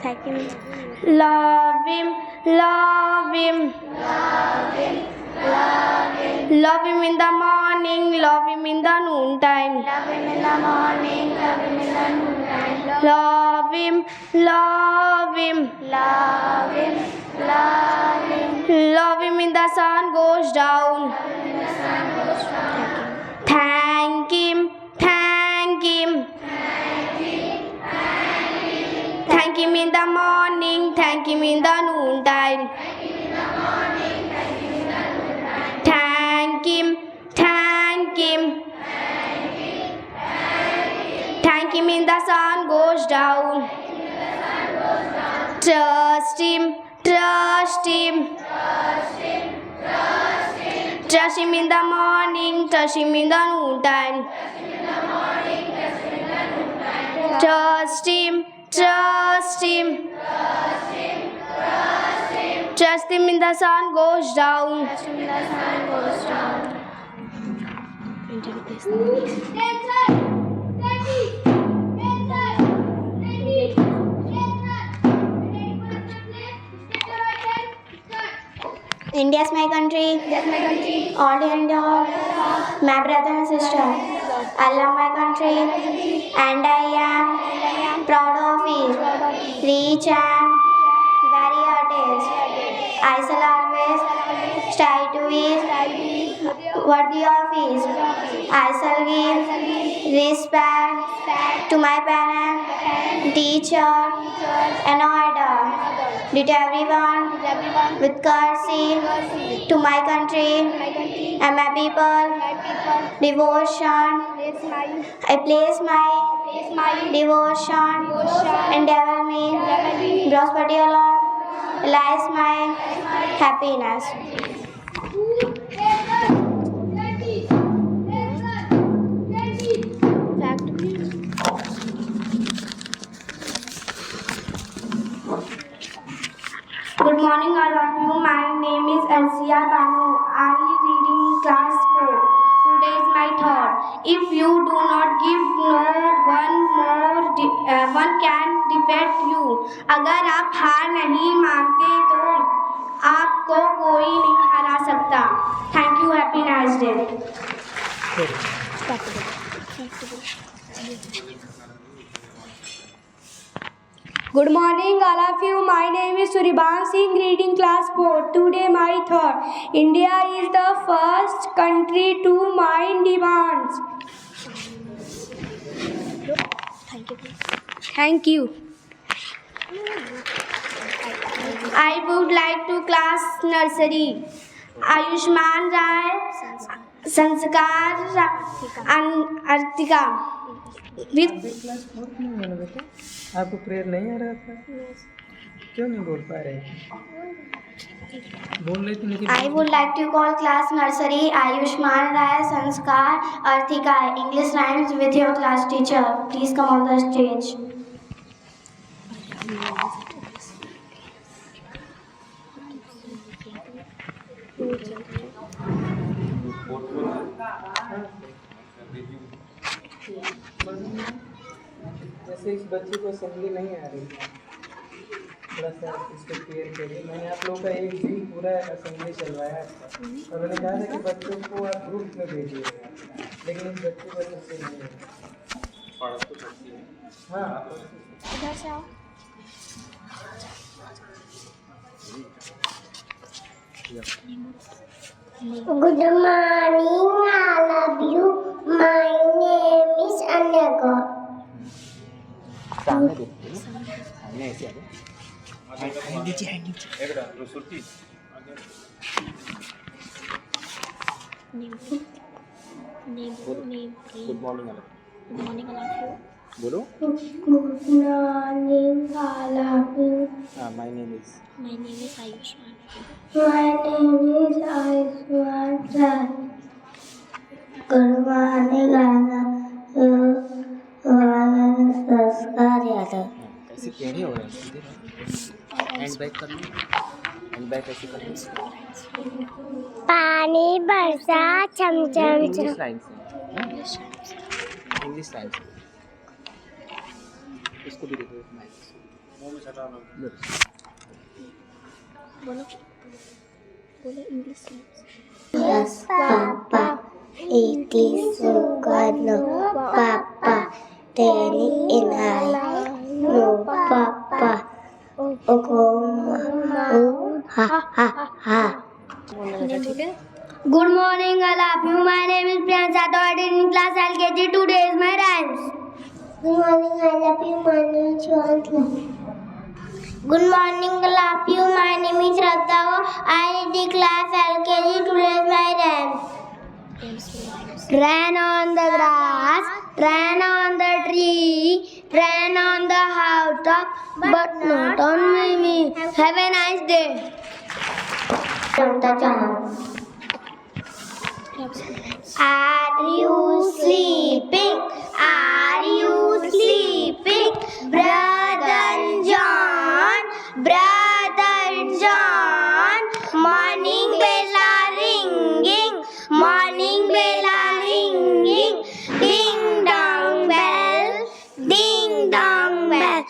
Thank you. Love him, love him. Love him, love him. Love him in the morning, love him in the noontime. Love him in the morning, love him in the noontime. Love him, love him. Love him, love him. Love him in the sun goes down. Thank him, thank him. Thank him in the morning, thank him in the noontime. Thank him, thank him. Thank him in the sun goes down. Trust him, trust him. Trust him in the morning, trust him in the noontime. Trust him, trust him. Trust him in the sun goes down. India is my country. All India, my brother and sister. I love my country, and I am proud of it. Rich and very artist. I shall always strive to be worthy of it. I shall give respect to my parents, teacher, and order. Did everyone with courtesy to my country and my people. Devotion. I place my devotion and devil me. Prosperity alone lies my happiness. Good morning, all of you. My name is Alsia Banu. I am reading class 4. Today is my thought. If you do not give, one can defeat you. अगर आप हार नहीं मानते तो आपको कोई नहीं हरा सकता. Thank you. Happy Nice Day. Good morning, all of you. My name is Suribam Singh, reading class 4. Today, my thought. India is the first country to mine diamonds. Thank you. I would like to class nursery. Ayushman Rai, Sanskar, Artika. बेटा आपको prayer नहीं आ रहा था क्यों नहीं बोल पा रहे बोल लेती लेकिन I would like to call class nursery Ayushman Rai, Sanskar, Artika. English rhymes with your class teacher. Please come on the stage. जैसे इस बच्चे को असेंबली नहीं आ रही थोड़ा सा इसको क्लियर करिए मैंने आप लोगों का एक दिन पूरा असेंबली चलवाया और मैंने कहा था कि बच्चों को आप ग्रुप में भेजिए लेकिन इस बच्चे को ऐसे नहीं है हाँ इधर से आओ. Good morning, all of you. My name is Anaga. सामने देखिए सामने ऐसे आगे नीचे एक minute Surti good morning all of you. बोलो Good morning, all of you. My name is Ayushman. My name is Ayushman Rai. Good morning, all of you. संस्कार यादव. ऐसे टेढ़े हो रहे हैं सीधे हैंड बैक कर लो हैंड बैक ऐसे कर लो पानी बरसा चमचम इंग्लिश लाइन से इंग्लिश लाइन से इसको भी देखो Yes, Papa. It is so good. No, Papa. Turning in eye. No, Papa. Oh, ha, ha, ha. Good morning, all of you. My name is Priyansa. Third in class LKG. Today is my rhymes. Good morning, I love you. My name is Shwantla. Good morning, all of you. My name is Shraddha. I read the class LKG. Today is my rhymes. Rain on the grass, rain on the tree, rain on the housetop, but not on me. Have a nice day. Are you sleeping? Are you sleeping? Brother John, Brother John. Morning bells are ringing, morning bells are ringing. Ding dong bell, ding dong bell.